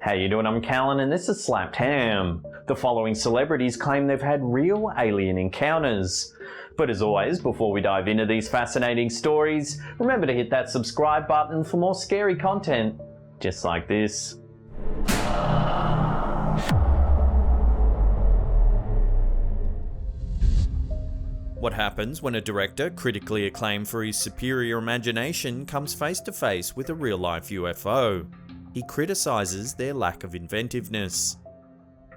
How you doing? I'm Callan and this is Slapped Ham. The following celebrities claim they've had real alien encounters. But as always, before we dive into these fascinating stories, remember to hit that subscribe button for more scary content, just like this. What happens when a director, critically acclaimed for his superior imagination, comes face to face with a real-life UFO? He criticises their lack of inventiveness.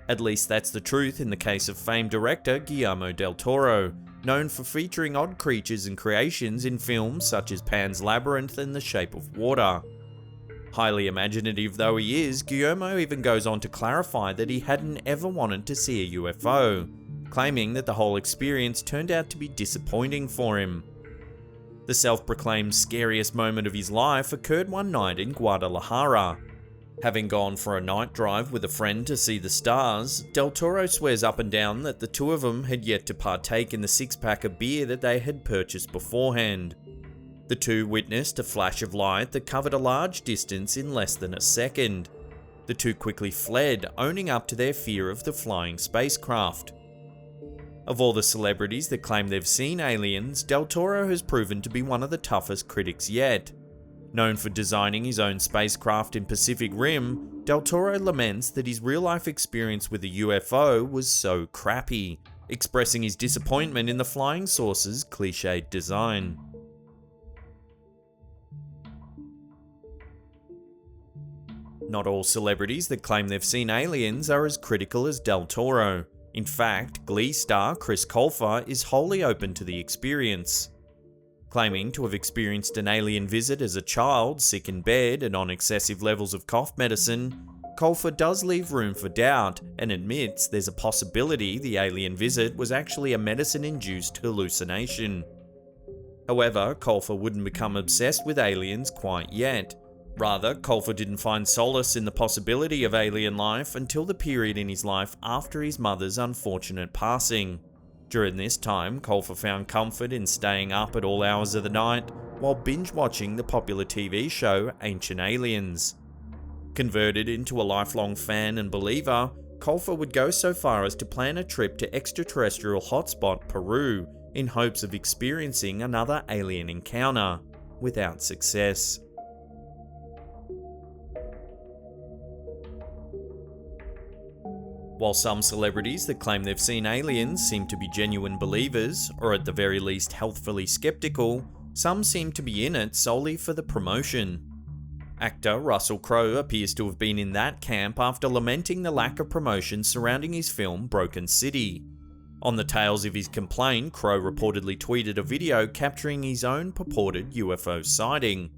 At least that's the truth in the case of famed director Guillermo del Toro, known for featuring odd creatures and creations in films such as Pan's Labyrinth and The Shape of Water. Highly imaginative though he is, Guillermo even goes on to clarify that he hadn't ever wanted to see a UFO, claiming that the whole experience turned out to be disappointing for him. The self-proclaimed scariest moment of his life occurred one night in Guadalajara. Having gone for a night drive with a friend to see the stars, Del Toro swears up and down that the two of them had yet to partake in the six-pack of beer that they had purchased beforehand. The two witnessed a flash of light that covered a large distance in less than a second. The two quickly fled, owning up to their fear of the flying spacecraft. Of all the celebrities that claim they've seen aliens, Del Toro has proven to be one of the toughest critics yet. Known for designing his own spacecraft in Pacific Rim, Del Toro laments that his real-life experience with a UFO was so crappy, expressing his disappointment in the flying saucer's cliched design. Not all celebrities that claim they've seen aliens are as critical as Del Toro. In fact, Glee star Chris Colfer is wholly open to the experience. Claiming to have experienced an alien visit as a child, sick in bed and on excessive levels of cough medicine, Colfer does leave room for doubt and admits there's a possibility the alien visit was actually a medicine-induced hallucination. However, Colfer wouldn't become obsessed with aliens quite yet. Rather, Colfer didn't find solace in the possibility of alien life until the period in his life after his mother's unfortunate passing. During this time, Colfer found comfort in staying up at all hours of the night while binge-watching the popular TV show Ancient Aliens. Converted into a lifelong fan and believer, Colfer would go so far as to plan a trip to extraterrestrial hotspot Peru in hopes of experiencing another alien encounter, without success. While some celebrities that claim they've seen aliens seem to be genuine believers, or at the very least healthfully skeptical, some seem to be in it solely for the promotion. Actor Russell Crowe appears to have been in that camp after lamenting the lack of promotion surrounding his film Broken City. On the tails of his complaint, Crowe reportedly tweeted a video capturing his own purported UFO sighting.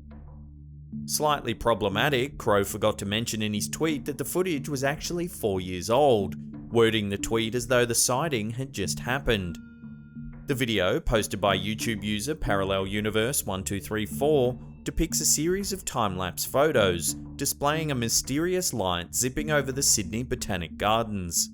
Slightly problematic, Crowe forgot to mention in his tweet that the footage was actually 4 years old, wording the tweet as though the sighting had just happened. The video, posted by YouTube user Parallel Universe 1234, depicts a series of time-lapse photos displaying a mysterious light zipping over the Sydney Botanic Gardens.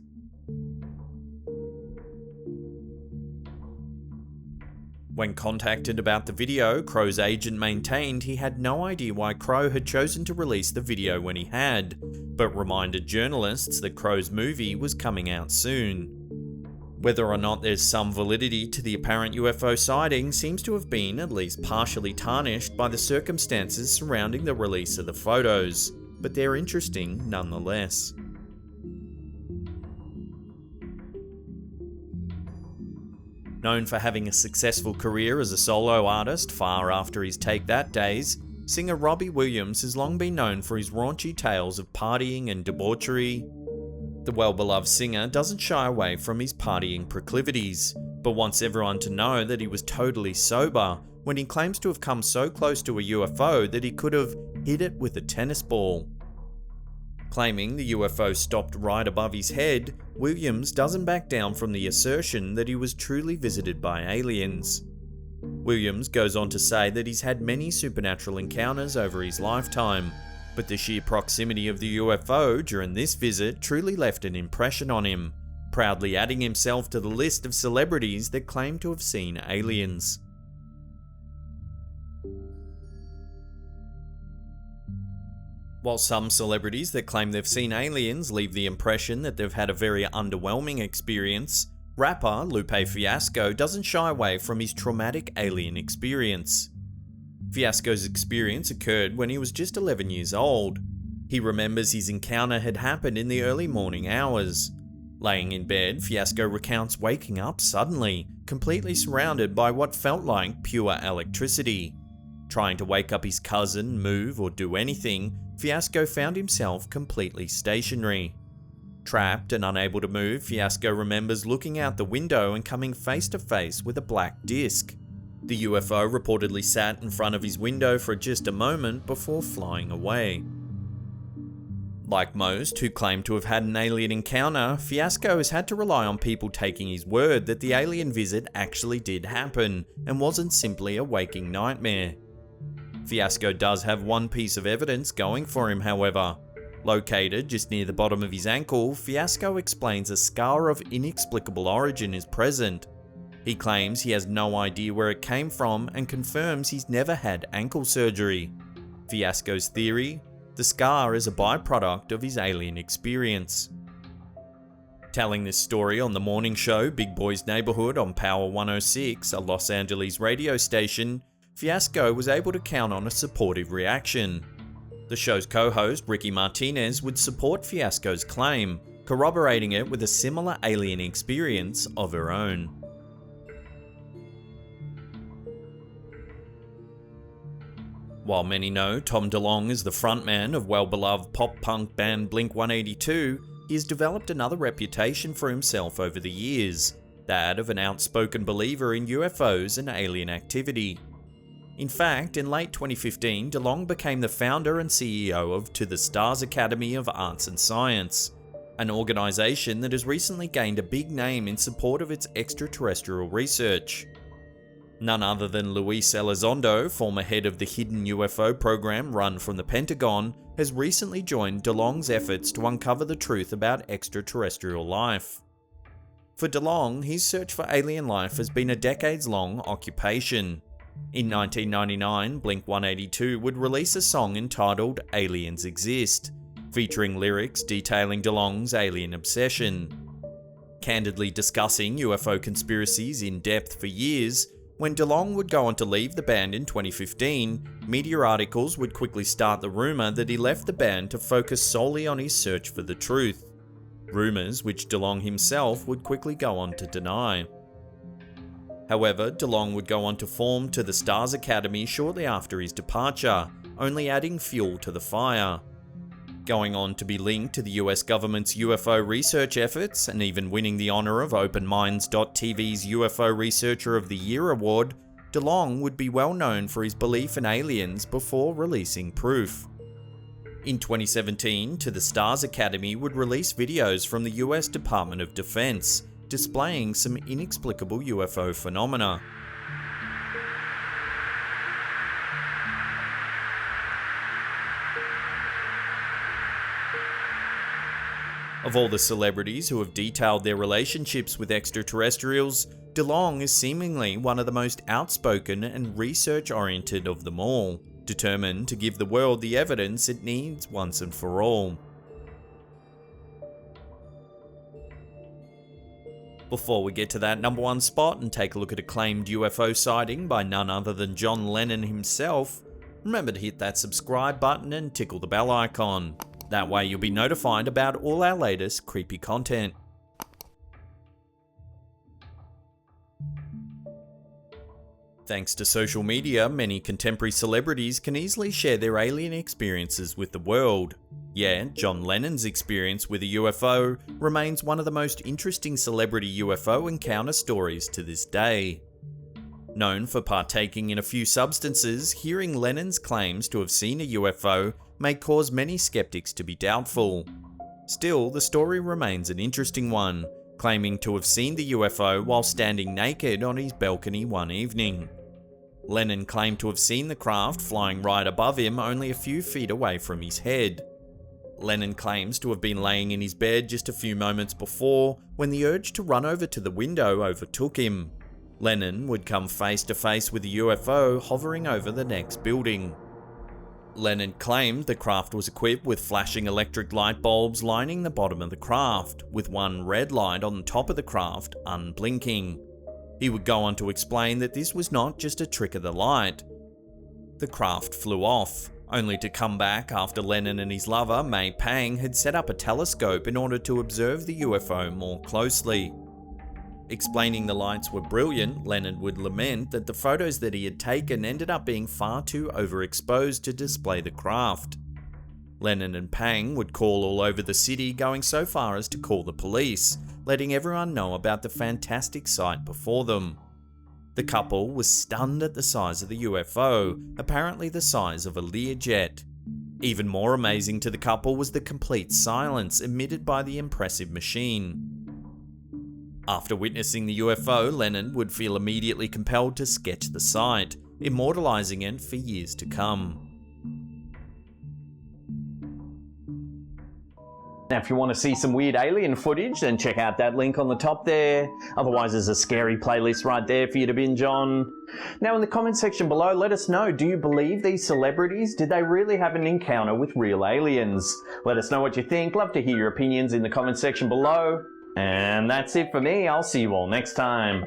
When contacted about the video, Crowe's agent maintained he had no idea why Crowe had chosen to release the video when he had, but reminded journalists that Crowe's movie was coming out soon. Whether or not there's some validity to the apparent UFO sighting seems to have been at least partially tarnished by the circumstances surrounding the release of the photos, but they're interesting nonetheless. Known for having a successful career as a solo artist far after his Take That days, singer Robbie Williams has long been known for his raunchy tales of partying and debauchery. The well-beloved singer doesn't shy away from his partying proclivities, but wants everyone to know that he was totally sober when he claims to have come so close to a UFO that he could have hit it with a tennis ball. Claiming the UFO stopped right above his head, Williams doesn't back down from the assertion that he was truly visited by aliens. Williams goes on to say that he's had many supernatural encounters over his lifetime, but the sheer proximity of the UFO during this visit truly left an impression on him, proudly adding himself to the list of celebrities that claim to have seen aliens. While some celebrities that claim they've seen aliens leave the impression that they've had a very underwhelming experience, rapper Lupe Fiasco doesn't shy away from his traumatic alien experience. Fiasco's experience occurred when he was just 11 years old. He remembers his encounter had happened in the early morning hours. Laying in bed, Fiasco recounts waking up suddenly, completely surrounded by what felt like pure electricity. Trying to wake up his cousin, move, or do anything, Fiasco found himself completely stationary. Trapped and unable to move, Fiasco remembers looking out the window and coming face to face with a black disc. The UFO reportedly sat in front of his window for just a moment before flying away. Like most who claim to have had an alien encounter, Fiasco has had to rely on people taking his word that the alien visit actually did happen and wasn't simply a waking nightmare. Fiasco does have one piece of evidence going for him, however. Located just near the bottom of his ankle, Fiasco explains a scar of inexplicable origin is present. He claims he has no idea where it came from and confirms he's never had ankle surgery. Fiasco's theory: the scar is a byproduct of his alien experience. Telling this story on the morning show Big Boy's Neighborhood on Power 106, a Los Angeles radio station, Fiasco was able to count on a supportive reaction. The show's co-host, Ricky Martinez, would support Fiasco's claim, corroborating it with a similar alien experience of her own. While many know Tom DeLonge is the frontman of well-beloved pop-punk band Blink-182, he has developed another reputation for himself over the years, that of an outspoken believer in UFOs and alien activity. In fact, in late 2015, DeLonge became the founder and CEO of To the Stars Academy of Arts and Science, an organisation that has recently gained a big name in support of its extraterrestrial research. None other than Luis Elizondo, former head of the hidden UFO program run from the Pentagon, has recently joined DeLonge's efforts to uncover the truth about extraterrestrial life. For DeLonge, his search for alien life has been a decades-long occupation. In 1999, Blink-182 would release a song entitled Aliens Exist, featuring lyrics detailing DeLonge's alien obsession. Candidly discussing UFO conspiracies in depth for years, when DeLonge would go on to leave the band in 2015, media articles would quickly start the rumour that he left the band to focus solely on his search for the truth. Rumours which DeLonge himself would quickly go on to deny. However, DeLonge would go on to form To the Stars Academy shortly after his departure, only adding fuel to the fire. Going on to be linked to the US government's UFO research efforts and even winning the honour of OpenMinds.tv's UFO Researcher of the Year award, DeLonge would be well known for his belief in aliens before releasing proof. In 2017, To the Stars Academy would release videos from the US Department of Defense, displaying some inexplicable UFO phenomena. Of all the celebrities who have detailed their relationships with extraterrestrials, DeLonge is seemingly one of the most outspoken and research-oriented of them all, determined to give the world the evidence it needs once and for all. Before we get to that number one spot and take a look at acclaimed UFO sighting by none other than John Lennon himself, remember to hit that subscribe button and tickle the bell icon. That way you'll be notified about all our latest creepy content. Thanks to social media, many contemporary celebrities can easily share their alien experiences with the world. Yet, John Lennon's experience with a UFO remains one of the most interesting celebrity UFO encounter stories to this day. Known for partaking in a few substances, hearing Lennon's claims to have seen a UFO may cause many skeptics to be doubtful. Still, the story remains an interesting one, claiming to have seen the UFO while standing naked on his balcony one evening. Lennon claimed to have seen the craft flying right above him only a few feet away from his head. Lennon claims to have been laying in his bed just a few moments before when the urge to run over to the window overtook him. Lennon would come face to face with the UFO hovering over the next building. Lennon claimed the craft was equipped with flashing electric light bulbs lining the bottom of the craft, with one red light on the top of the craft unblinking. He would go on to explain that this was not just a trick of the light. The craft flew off, only to come back after Lennon and his lover, May Pang, had set up a telescope in order to observe the UFO more closely. Explaining the lights were brilliant, Lennon would lament that the photos that he had taken ended up being far too overexposed to display the craft. Lennon and Pang would call all over the city, going so far as to call the police, letting everyone know about the fantastic sight before them. The couple was stunned at the size of the UFO, apparently the size of a Learjet. Even more amazing to the couple was the complete silence emitted by the impressive machine. After witnessing the UFO, Lennon would feel immediately compelled to sketch the sight, immortalizing it for years to come. Now, if you want to see some weird alien footage, then check out that link on the top there. Otherwise, there's a scary playlist right there for you to binge on. Now, in the comment section below, let us know, do you believe these celebrities? Did they really have an encounter with real aliens? Let us know what you think. Love to hear your opinions in the comment section below. And that's it for me. I'll see you all next time.